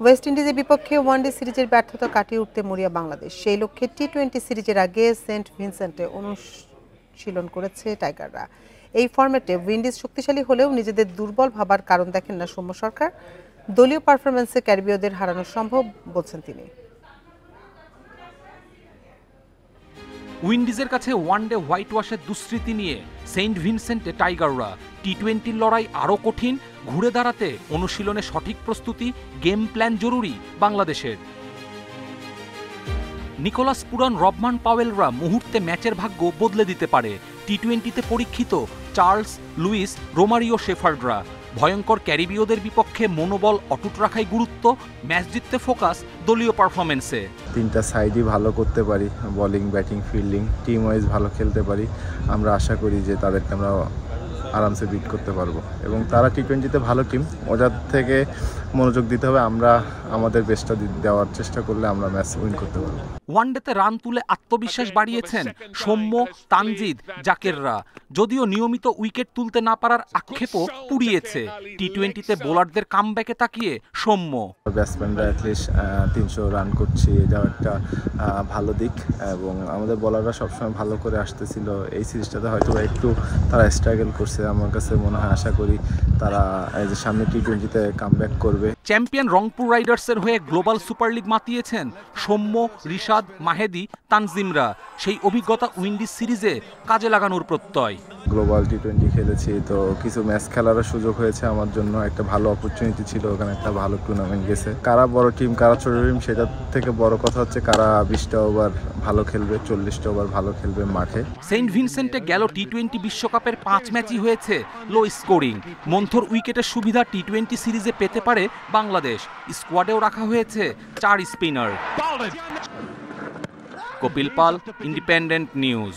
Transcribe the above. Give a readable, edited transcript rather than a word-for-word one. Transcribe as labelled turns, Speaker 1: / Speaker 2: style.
Speaker 1: West ইন্ডিজের বিপক্ষে one day সিরিজের ব্যর্থতা কাটিয়ে উঠতে মরিয়া বাংলাদেশ। সেই লক্ষ্যে টি-20 সিরিজের আগে সেন্ট ভিনসেন্টে অনুশীলন করেছে টাইগাররা। এই ফরম্যাটে উইন্ডিজ শক্তিশালী হলেও নিজেদের দুর্বল ভাবার কারণ দেখেন না সৌম্য সরকার। দলীয় পারফরম্যান্সে ক্যারিবীয়দের হারানো সম্ভব বলছেন তিনি।
Speaker 2: উইন্ডিজের কাছে ওয়ানডে হোয়াইট ওয়াশের দুঃস্মৃতি নিয়ে সেন্ট ভিনসেন্টে টাইগাররা টি-20 লড়াই আরও কঠিন, ঘুরে দাঁড়াতে অনুশীলনে সঠিক প্রস্তুতি, গেম প্ল্যান জরুরি বাংলাদেশের। নিকোলাস পুরান, রবমান পাওয়েলরা মুহূর্তে ম্যাচের ভাগ্য বদলে দিতে পারে। টি-20তে পরীক্ষিত চার্লস, লুইস, রোমারিও শেফার্ডরা। ভয়ঙ্কর ক্যারিবীয়দের বিপক্ষে মনোবল অটুট রাখাই গুরুত্ব, ম্যাচ জিততে ফোকাস দলীয় পারফরমেন্সে।
Speaker 3: তিনটা সাইডই ভালো করতে পারি, bowling, batting, fielding, team wise ভালো খেলতে পারি। আমরা আশা করি যে তাদেরকে আমরা আরামসে বিট করতে পারবো এবং তারা টি-20তে ভালো টিম, ওদের থেকে মনোযোগ দিতে হবে। আমরা আমাদের বেস্টটা দেওয়ার চেষ্টা করলে আমরা ম্যাচ উইন করতে পারবো।
Speaker 2: ওয়ানডেতে রান তুলে আত্মবিশ্বাস বাড়িয়েছেন সৌম্য, তানজিদ, জাকেররা। যদিও নিয়মিত উইকেট তুলতে না পারার আক্ষেপও পুড়িয়েছে। টি-20তে বোলারদের কামব্যাকে তাকিয়ে সৌম্য।
Speaker 3: ব্যাটসম্যানরা অ্যাটলিস্ট 300 রান করছি, এটাও একটা ভালো দিক এবং আমাদের বোলাররা সবসময় ভালো করে আসতেছিল। এই সিরিজটাতে হয়তো একটু তারা স্ট্রাগল করছে। আমার কাছে মনে হয়, আশা করি তারা এই যে সামনে টি-20তে কামব্যাক করবে।
Speaker 2: চ্যাম্পিয়ন রংপুর রাইডার্সের হয়ে গ্লোবাল সুপার লিগ মাতিয়েছেন সৌম্য, রিশাদ, মাহেদি, তানজিমরা। সেই অভিজ্ঞতা উইন্ডিজ সিরিজে কাজে লাগানোর প্রত্যয়।
Speaker 3: গ্লোবাল টি-20 খেলেছি, তো কিছু ম্যাচ খেলারও সুযোগ হয়েছে আমার জন্য। একটা ভালো অপরচুনিটি ছিল, ওখানে একটা ভালো টুর্নামেন্ট গেছে। কারা বড় টিম, কারা ছোট টিম, সেটার থেকে বড় কথা হচ্ছে কারা 20টা ওভার ভালো খেলবে, 40টা ওভার ভালো খেলবে মাঠে।
Speaker 2: সেন্ট ভিনসেন্টে গেল টি-20 বিশ্বকাপের 5 ম্যাচই হয়েছে লো স্কোরিং। মন্থর উইকেটের সুবিধা টি-20 সিরিজে পেতে পারে বাংলাদেশ। স্কোয়াডেও রাখা হয়েছে 4 স্পিনার। কপিল পাল, ইন্ডিপেন্ডেন্ট নিউজ।